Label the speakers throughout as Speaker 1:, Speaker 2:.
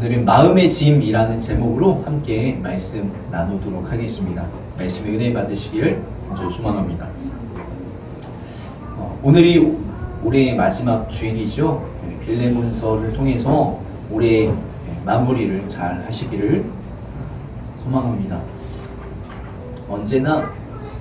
Speaker 1: 오늘은 마음의 짐이라는 제목으로 함께 말씀 나누도록 하겠습니다. 말씀에 은혜 받으시길 간절히 소망합니다. 오늘이 올해의 마지막 주일이죠. 빌레몬서를 통해서 올해 마무리를 잘 하시기를 소망합니다. 언제나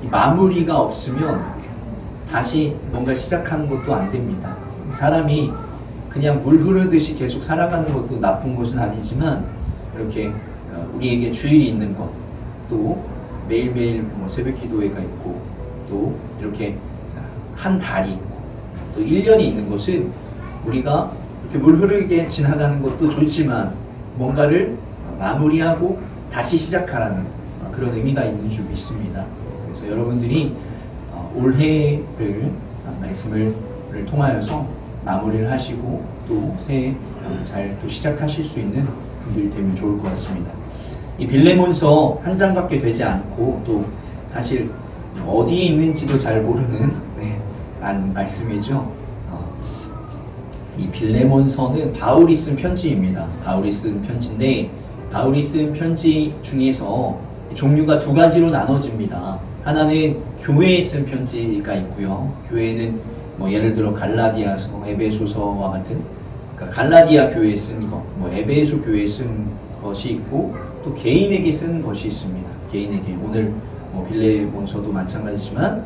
Speaker 1: 이 마무리가 없으면 다시 뭔가 시작하는 것도 안 됩니다. 사람이 그냥 물 흐르듯이 계속 살아가는 것도 나쁜 것은 아니지만, 이렇게 우리에게 주일이 있는 것, 또 매일매일 새벽 기도회가 있고, 또 이렇게 한 달이 있고, 또 1년이 있는 것은 우리가 이렇게 물 흐르게 지나가는 것도 좋지만 뭔가를 마무리하고 다시 시작하라는 그런 의미가 있는 줄 믿습니다. 그래서 여러분들이 올해를 말씀을 통하여서 마무리를 하시고 또 새해 잘 또 시작하실 수 있는 분들이 되면 좋을 것 같습니다. 이 빌레몬서 한 장밖에 되지 않고, 또 사실 어디에 있는지도 잘 모르는 말씀이죠. 이 빌레몬서는 바울이 쓴 편지입니다. 바울이 쓴 편지인데, 바울이 쓴 편지 중에서 종류가 두 가지로 나눠집니다. 하나는 교회에 쓴 편지가 있고요. 교회는 예를 들어 갈라디아서, 에베소서와 같은, 그러니까 갈라디아 교회에 쓴 것, 에베소 교회에 쓴 것이 있고, 또 개인에게 쓴 것이 있습니다. 개인에게. 오늘 빌레몬서도 마찬가지지만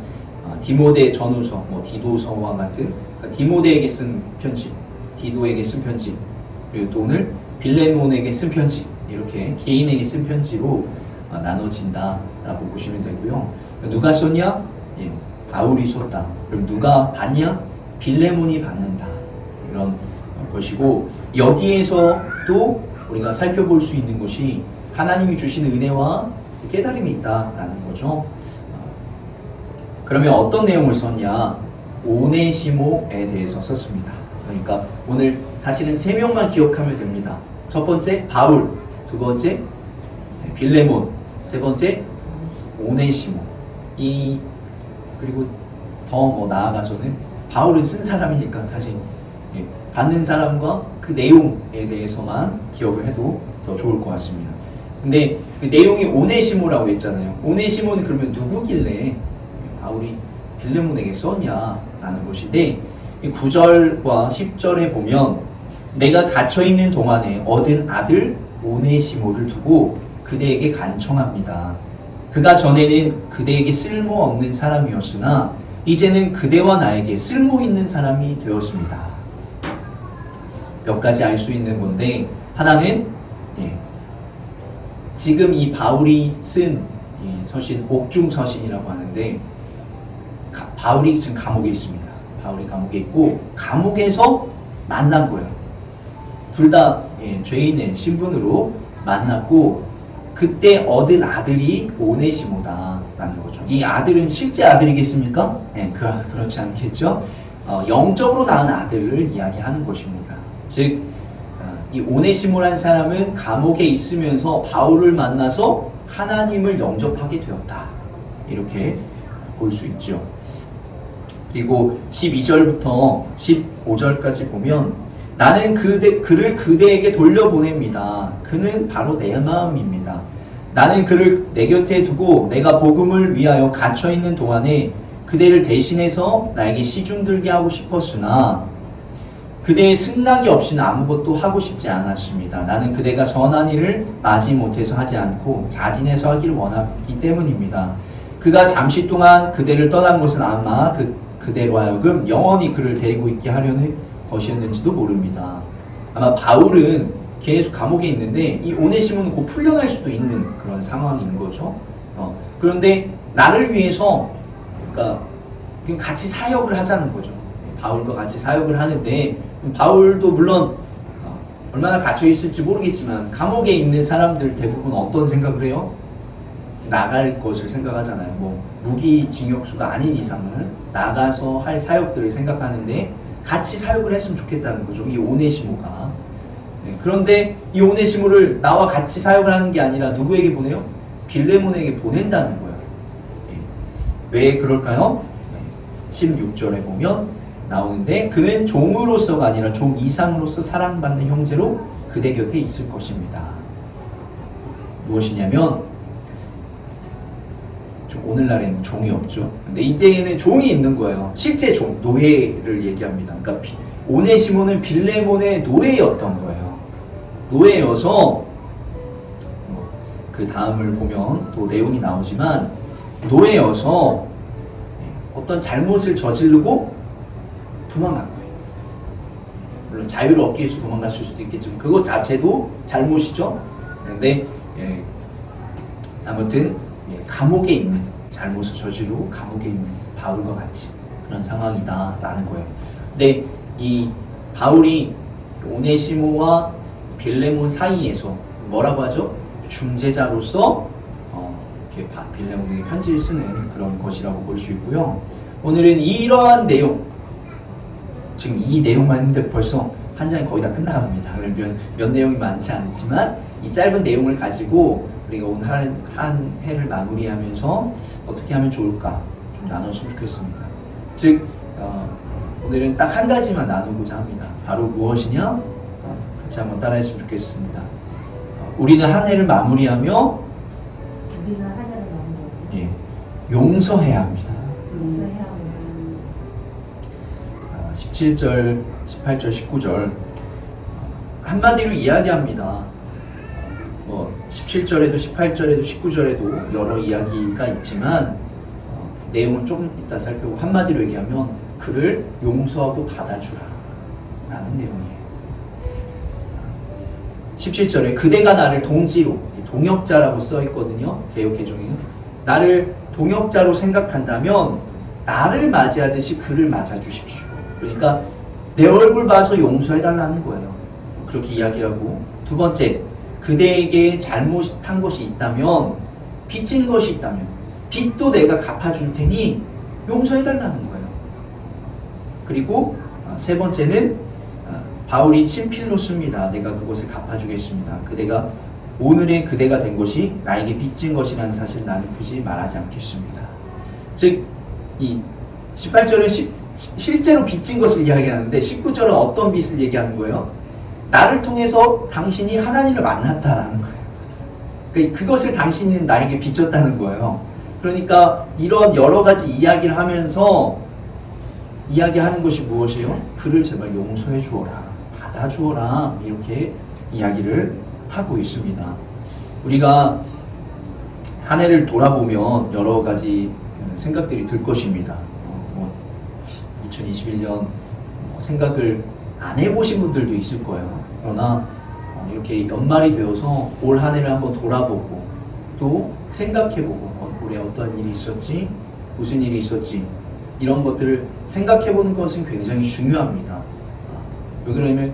Speaker 1: 디모데 전후서, 디도서와 같은, 그러니까 디모데에게 쓴 편지, 디도에게 쓴 편지, 그리고 또 오늘 빌레몬에게 쓴 편지, 이렇게 개인에게 쓴 편지로 나눠진다라고 보시면 되고요. 누가 썼냐? 바울이 썼다. 그럼 누가 받냐? 빌레몬이 받는다. 이런 것이고, 여기에서 또 우리가 살펴볼 수 있는 것이 하나님이 주시는 은혜와 깨달음이 있다라는 거죠. 그러면 어떤 내용을 썼냐? 오네시모에 대해서 썼습니다. 그러니까 오늘 사실은 3명만 기억하면 됩니다. 첫 번째 바울, 두 번째 빌레몬, 세 번째 오네시모. 그리고 더 나아가서는 바울은 쓴 사람이니까 사실 받는 사람과 그 내용에 대해서만 기억을 해도 더 좋을 것 같습니다. 근데 그 내용이 오네시모라고 했잖아요. 오네시모는 그러면 누구길래 바울이 빌레몬에게 썼냐라는 것인데, 9절과 10절에 보면 내가 갇혀있는 동안에 얻은 아들 오네시모를 두고 그대에게 간청합니다. 그가 전에는 그대에게 쓸모없는 사람이었으나 이제는 그대와 나에게 쓸모있는 사람이 되었습니다. 몇 가지 알 수 있는 건데, 하나는 지금 이 바울이 쓴 이 서신, 옥중서신이라고 하는데, 바울이 지금 감옥에 있습니다. 바울이 감옥에 있고 감옥에서 만난 거예요. 둘 다 죄인의 신분으로 만났고, 그때 얻은 아들이 오네시모다라는 거죠. 이 아들은 실제 아들이겠습니까? 그렇지 않겠죠. 영적으로 낳은 아들을 이야기하는 것입니다. 즉, 이 오네시모라는 사람은 감옥에 있으면서 바울을 만나서 하나님을 영접하게 되었다. 이렇게 볼 수 있죠. 그리고 12절부터 15절까지 보면 나는 그를 그대에게 돌려보냅니다. 그는 바로 내 마음입니다. 나는 그를 내 곁에 두고 내가 복음을 위하여 갇혀있는 동안에 그대를 대신해서 나에게 시중들게 하고 싶었으나 그대의 승낙이 없이는 아무것도 하고 싶지 않았습니다. 나는 그대가 선한 일을 마지 못해서 하지 않고 자진해서 하기를 원하기 때문입니다. 그가 잠시 동안 그대를 떠난 것은 아마 그대로 하여금 영원히 그를 데리고 있게 하려는 것이었는지도 모릅니다. 아마 바울은 계속 감옥에 있는데 이 오네시모는 곧 풀려날 수도 있는 그런 상황인 거죠. 그런데 나를 위해서, 그러니까 같이 사역을 하자는 거죠. 바울과 같이 사역을 하는데, 바울도 물론 얼마나 갇혀 있을지 모르겠지만 감옥에 있는 사람들 대부분 어떤 생각을 해요? 나갈 것을 생각하잖아요. 무기징역수가 아닌 이상은 나가서 할 사역들을 생각하는데 같이 사역을 했으면 좋겠다는 거죠, 이 오네시모가. 그런데 이 오네시모를 나와 같이 사역을 하는 게 아니라 누구에게 보내요? 빌레몬에게 보낸다는 거예요. 왜 그럴까요? 16절에 보면 나오는데, 그는 종으로서가 아니라 종 이상으로서 사랑받는 형제로 그대 곁에 있을 것입니다. 무엇이냐면 오늘날에는 종이 없죠. 근데 이때에는 종이 있는 거예요. 실제 종, 노예를 얘기합니다. 그러니까 오네시모는 빌레몬의 노예였던 거예요. 노예여서 그 다음을 보면 또 내용이 나오지만 노예여서 어떤 잘못을 저지르고 도망간 거예요. 물론 자유를 얻기 위해서 도망갔을 수도 있겠지만 그것 자체도 잘못이죠. 근데 아무튼 감옥에 있는, 잘못을 저지르고 감옥에 있는 바울과 같이 그런 상황이다 라는 거예요. 근데 이 바울이 오네시모와 빌레몬 사이에서 뭐라고 하죠? 중재자로서 이렇게 빌레몬에게 편지를 쓰는 그런 것이라고 볼 수 있고요. 오늘은 이러한 내용, 지금 이 내용만 했는데 벌써 한 장이 거의 다 끝나갑니다. 몇 내용이 많지 않지만 이 짧은 내용을 가지고 우리가 오늘 한 해를 마무리하면서 어떻게 하면 좋을까 좀 나눴으면 좋겠습니다. 즉 오늘은 딱 한 가지만 나누고자 합니다. 바로 무엇이냐? 같이 한번 따라했으면 좋겠습니다. 우리는 한 해를 마무리하며 용서해야 합니다. 17절, 18절, 19절 한마디로 이야기합니다. 17절에도 18절에도 19절에도 여러 이야기가 있지만 내용은 조금 이따 살펴보고 한마디로 얘기하면 그를 용서하고 받아주라 라는 내용이에요. 17절에 그대가 나를 동지로, 동역자라고 써있거든요. 개역개정에는 나를 동역자로 생각한다면 나를 맞이하듯이 그를 맞아주십시오. 그러니까 내 얼굴 봐서 용서해달라는 거예요. 그렇게 이야기를 하고, 두 번째, 그대에게 잘못한 것이 있다면, 빚진 것이 있다면 빚도 내가 갚아줄 테니 용서해달라는 거예요. 그리고 세 번째는 바울이 친필로 씁니다. 내가 그것을 갚아주겠습니다. 그대가 오늘의 그대가 된 것이 나에게 빚진 것이라는 사실을 나는 굳이 말하지 않겠습니다. 즉, 이 18절은 실제로 빚진 것을 이야기하는데 19절은 어떤 빚을 얘기하는 거예요? 나를 통해서 당신이 하나님을 만났다라는 거예요. 그러니까 그것을 당신은 나에게 빚졌다는 거예요. 그러니까 이런 여러 가지 이야기를 하면서 이야기하는 것이 무엇이에요? 그를 제발 용서해 주어라, 받아 주어라, 이렇게 이야기를 하고 있습니다. 우리가 한 해를 돌아보면 여러 가지 생각들이 들 것입니다. 2021년 생각을 안 해보신 분들도 있을 거예요. 그러나 이렇게 연말이 되어서 올 한 해를 한번 돌아보고 또 생각해보고 올해 어떤 일이 있었지, 무슨 일이 있었지, 이런 것들을 생각해보는 것은 굉장히 중요합니다. 왜 그러냐면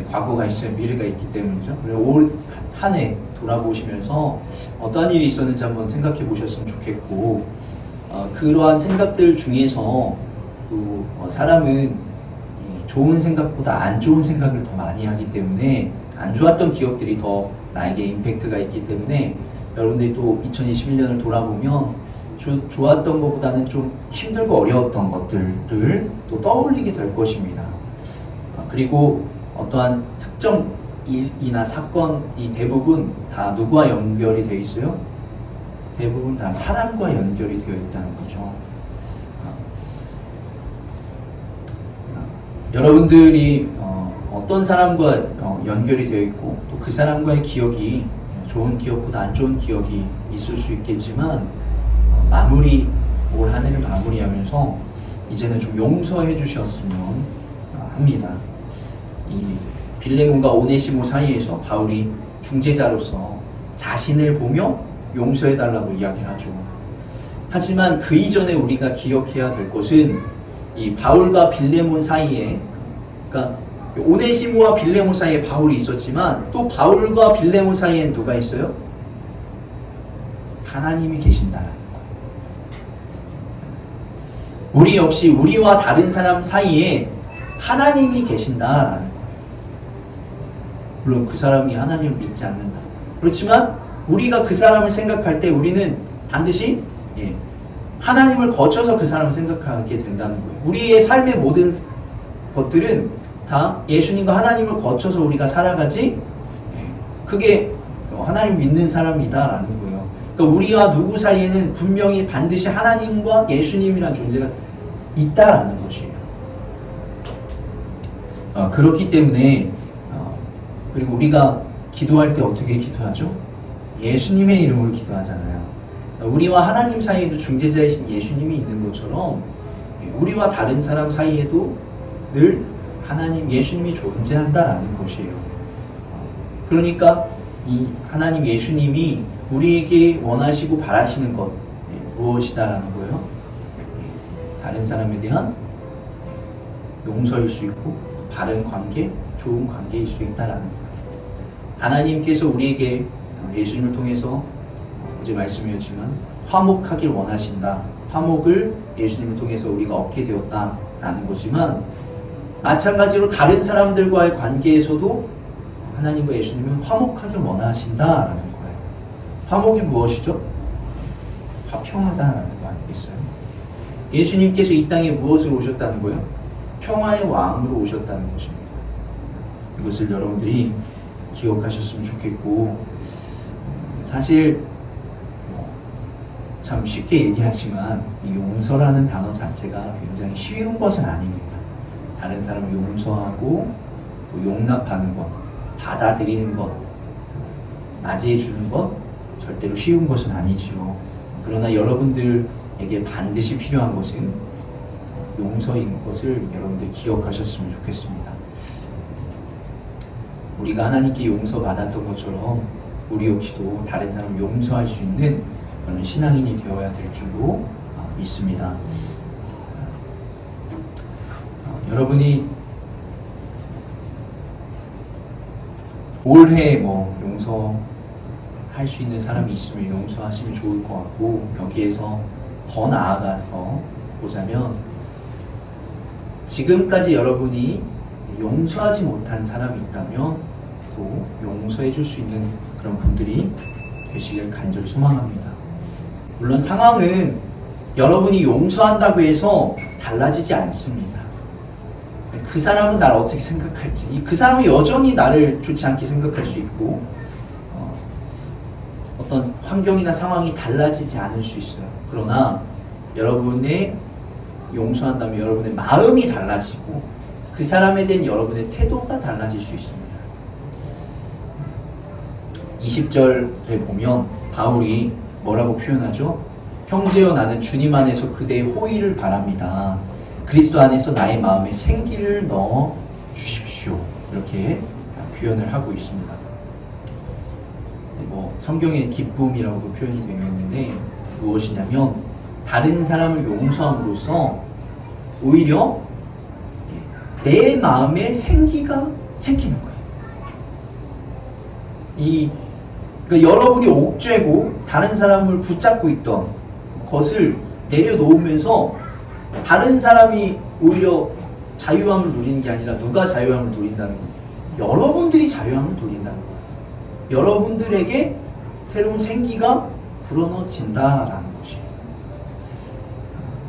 Speaker 1: 과거가 있어야 미래가 있기 때문이죠. 올 한 해 돌아보시면서 어떠한 일이 있었는지 한번 생각해 보셨으면 좋겠고, 그러한 생각들 중에서 또 사람은 좋은 생각보다 안 좋은 생각을 더 많이 하기 때문에 안 좋았던 기억들이 더 나에게 임팩트가 있기 때문에 여러분들이 또 2021년을 돌아보면 좋았던 것보다는 좀 힘들고 어려웠던 것들을 또 떠올리게 될 것입니다. 그리고 어떠한 특정 일이나 사건이 대부분 다 누구와 연결이 되어 있어요? 대부분 다 사람과 연결이 되어 있다는 거죠. 여러분들이 어떤 사람과 연결이 되어 있고 또 그 사람과의 기억이 좋은 기억보다 안 좋은 기억이 있을 수 있겠지만 올 한 해를 마무리하면서 이제는 좀 용서해 주셨으면 합니다. 이 빌레몬과 오네시모 사이에서 바울이 중재자로서 자신을 보며 용서해 달라고 이야기를 하죠. 하지만 그 이전에 우리가 기억해야 될 것은 이 바울과 빌레몬 사이에, 그러니까 오네시모와 빌레몬 사이에 바울이 있었지만 또 바울과 빌레몬 사이엔 누가 있어요? 하나님이 계신다라는 거예요. 우리 역시 우리와 다른 사람 사이에 하나님이 계신다라는 거예요. 물론 그 사람이 하나님을 믿지 않는다. 그렇지만 우리가 그 사람을 생각할 때 우리는 반드시 하나님을 거쳐서 그 사람을 생각하게 된다는 거예요. 우리의 삶의 모든 것들은 다 예수님과 하나님을 거쳐서 우리가 살아가지 그게 하나님 믿는 사람이다라는 거예요. 그러니까 우리와 누구 사이에는 분명히 반드시 하나님과 예수님이라는 존재가 있다라는 것이에요. 그렇기 때문에 그리고 우리가 기도할 때 어떻게 기도하죠? 예수님의 이름으로 기도하잖아요. 우리와 하나님 사이에도 중재자이신 예수님이 있는 것처럼 우리와 다른 사람 사이에도 늘 하나님, 예수님이 존재한다라는 것이에요. 그러니까 이 하나님 예수님이 우리에게 원하시고 바라시는 것 무엇이다라는 거예요? 다른 사람에 대한 용서일 수 있고 바른 관계, 좋은 관계일 수 있다라는 거예요. 하나님께서 우리에게 예수님을 통해서 어제 말씀이었지만 화목하길 원하신다. 화목을 예수님을 통해서 우리가 얻게 되었다라는 거지만 마찬가지로 다른 사람들과의 관계에서도 하나님과 예수님은 화목하길 원하신다라는 거예요. 화목이 무엇이죠? 화평하다라는 거 아니겠어요? 예수님께서 이 땅에 무엇으로 오셨다는 거예요? 평화의 왕으로 오셨다는 것입니다. 이것을 여러분들이 기억하셨으면 좋겠고, 사실 참 쉽게 얘기하지만 이 용서라는 단어 자체가 굉장히 쉬운 것은 아닙니다. 다른 사람을 용서하고 또 용납하는 것, 받아들이는 것, 맞이해주는 것 절대로 쉬운 것은 아니지요. 그러나 여러분들에게 반드시 필요한 것은 용서인 것을 여러분들 기억하셨으면 좋겠습니다. 우리가 하나님께 용서받았던 것처럼 우리 역시도 다른 사람을 용서할 수 있는 그런 신앙인이 되어야 될 줄로 믿습니다. 여러분이 올해 용서할 수 있는 사람이 있으면 용서하시면 좋을 것 같고, 여기에서 더 나아가서 보자면 지금까지 여러분이 용서하지 못한 사람이 있다면 또 용서해 줄 수 있는 그런 분들이 되시길 간절히 소망합니다. 물론 상황은 여러분이 용서한다고 해서 달라지지 않습니다. 그 사람은 나를 어떻게 생각할지, 그 사람은 여전히 나를 좋지 않게 생각할 수 있고 어떤 환경이나 상황이 달라지지 않을 수 있어요. 그러나 여러분의 용서한다면 여러분의 마음이 달라지고 그 사람에 대한 여러분의 태도가 달라질 수 있습니다. 20절에 보면 바울이 뭐라고 표현하죠? 형제여, 나는 주님 안에서 그대의 호의를 바랍니다. 그리스도 안에서 나의 마음에 생기를 넣어 주십시오. 이렇게 표현을 하고 있습니다. 성경에 기쁨이라고 표현이 되어 있는데 무엇이냐면 다른 사람을 용서함으로써 오히려 내 마음에 생기가 생기는 거예요. 그러니까 여러분이 옥죄고 다른 사람을 붙잡고 있던 것을 내려놓으면서 다른 사람이 오히려 자유함을 누리는 게 아니라 누가 자유함을 누린다는 거예요? 여러분들이 자유함을 누린다는 거예요. 여러분들에게 새로운 생기가 불어넣어진다라는 것이에요.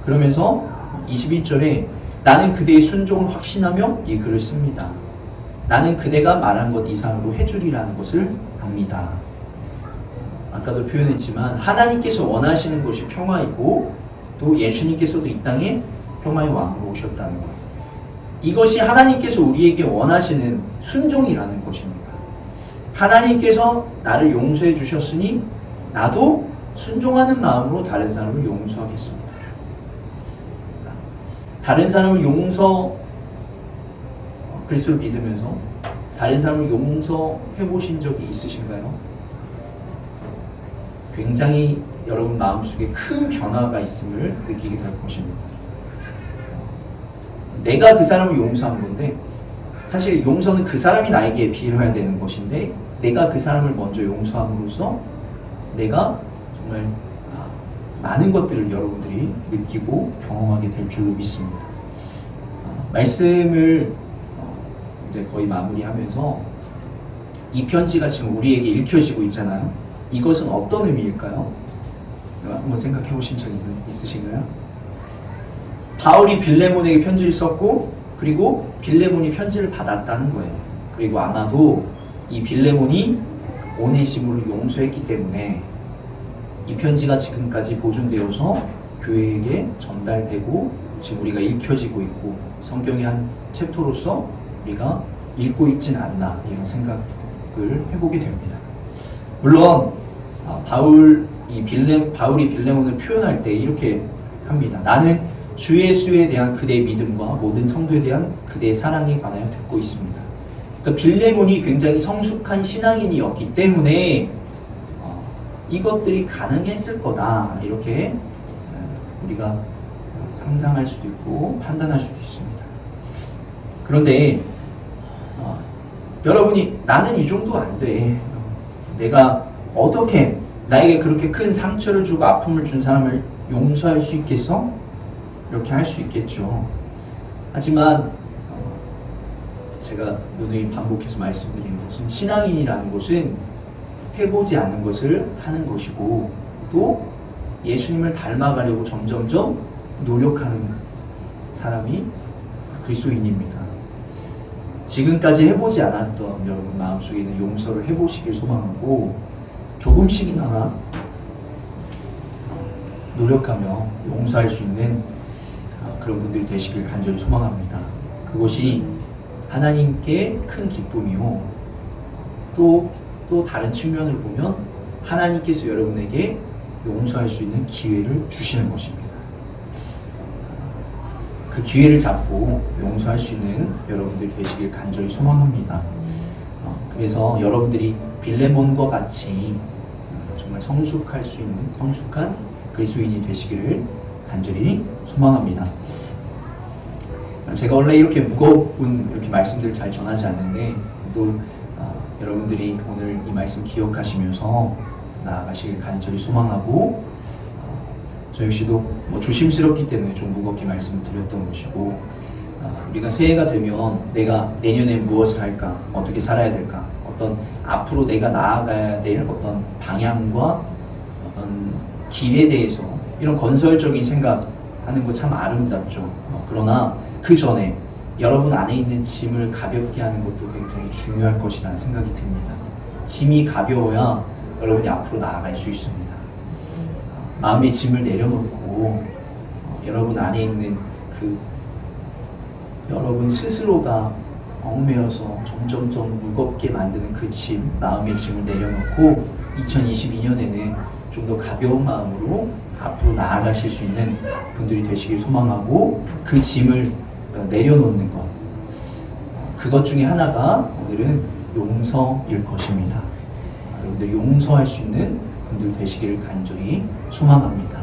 Speaker 1: 그러면서 21절에 나는 그대의 순종을 확신하며 이 글을 씁니다. 나는 그대가 말한 것 이상으로 해주리라는 것을 압니다. 아까도 표현했지만 하나님께서 원하시는 것이 평화이고 또 예수님께서도 이 땅에 평화의 왕으로 오셨다는 거예요. 이것이 하나님께서 우리에게 원하시는 순종이라는 것입니다. 하나님께서 나를 용서해 주셨으니 나도 순종하는 마음으로 다른 사람을 용서하겠습니다. 다른 사람을 그리스도를 믿으면서 다른 사람을 용서해 보신 적이 있으신가요? 굉장히 여러분 마음속에 큰 변화가 있음을 느끼게 될 것입니다. 내가 그 사람을 용서한 건데, 사실 용서는 그 사람이 나에게 빌어야 되는 것인데 내가 그 사람을 먼저 용서함으로써 내가 정말 많은 것들을 여러분들이 느끼고 경험하게 될 줄로 믿습니다. 말씀을 이제 거의 마무리하면서 이 편지가 지금 우리에게 읽혀지고 있잖아요. 이것은 어떤 의미일까요? 한번 생각해 보신 적 있으신가요? 바울이 빌레몬에게 편지를 썼고 그리고 빌레몬이 편지를 받았다는 거예요. 그리고 아마도 이 빌레몬이 오네시모를 용서했기 때문에 이 편지가 지금까지 보존되어서 교회에게 전달되고 지금 우리가 읽혀지고 있고 성경의 한 챕터로서 우리가 읽고 있진 않나 이런 생각을 해보게 됩니다. 물론 바울이 빌레몬을 표현할 때 이렇게 합니다. 나는 주 예수에 대한 그대의 믿음과 모든 성도에 대한 그대의 사랑에 관하여 듣고 있습니다. 그러니까 빌레몬이 굉장히 성숙한 신앙인이었기 때문에 이것들이 가능했을 거다 이렇게 우리가 상상할 수도 있고 판단할 수도 있습니다. 그런데 여러분이 나는 이 정도 안 돼. 내가 어떻게 나에게 그렇게 큰 상처를 주고 아픔을 준 사람을 용서할 수 있겠어? 이렇게 할 수 있겠죠. 하지만 제가 누누이 반복해서 말씀드리는 것은 신앙인이라는 것은 해보지 않은 것을 하는 것이고 또 예수님을 닮아가려고 점점점 노력하는 사람이 그리스도인입니다. 지금까지 해보지 않았던 여러분 마음속에 있는 용서를 해보시길 소망하고 조금씩이나마 노력하며 용서할 수 있는 그런 분들이 되시길 간절히 소망합니다. 그것이 하나님께 큰 기쁨이요 또 다른 측면을 보면 하나님께서 여러분에게 용서할 수 있는 기회를 주시는 것입니다. 그 기회를 잡고 용서할 수 있는 여러분들이 되시길 간절히 소망합니다. 그래서 여러분들이 빌레몬과 같이 정말 성숙할 수 있는 성숙한 그리스도인이 되시기를 간절히 소망합니다. 제가 원래 이렇게 무거운 이렇게 말씀들을 잘 전하지 않는데 또 여러분들이 오늘 이 말씀 기억하시면서 나아가시길 간절히 소망하고 저 역시도 조심스럽기 때문에 좀 무겁게 말씀드렸던 것이고 우리가 새해가 되면 내가 내년에 무엇을 할까 어떻게 살아야 될까 어떤 앞으로 내가 나아가야 될 어떤 방향과 어떤 길에 대해서 이런 건설적인 생각하는 거 참 아름답죠. 그러나 그 전에 여러분 안에 있는 짐을 가볍게 하는 것도 굉장히 중요할 것이라는 생각이 듭니다. 짐이 가벼워야 여러분이 앞으로 나아갈 수 있습니다. 마음의 짐을 내려놓고 여러분 안에 있는 그 여러분 스스로가 얽매여서 점점점 무겁게 만드는 그 짐, 마음의 짐을 내려놓고 2022년에는 좀 더 가벼운 마음으로 앞으로 나아가실 수 있는 분들이 되시길 소망하고 그 짐을 내려놓는 것 그것 중에 하나가 오늘은 용서일 것입니다. 여러분들 용서할 수 있는 분들 되시기를 간절히 소망합니다.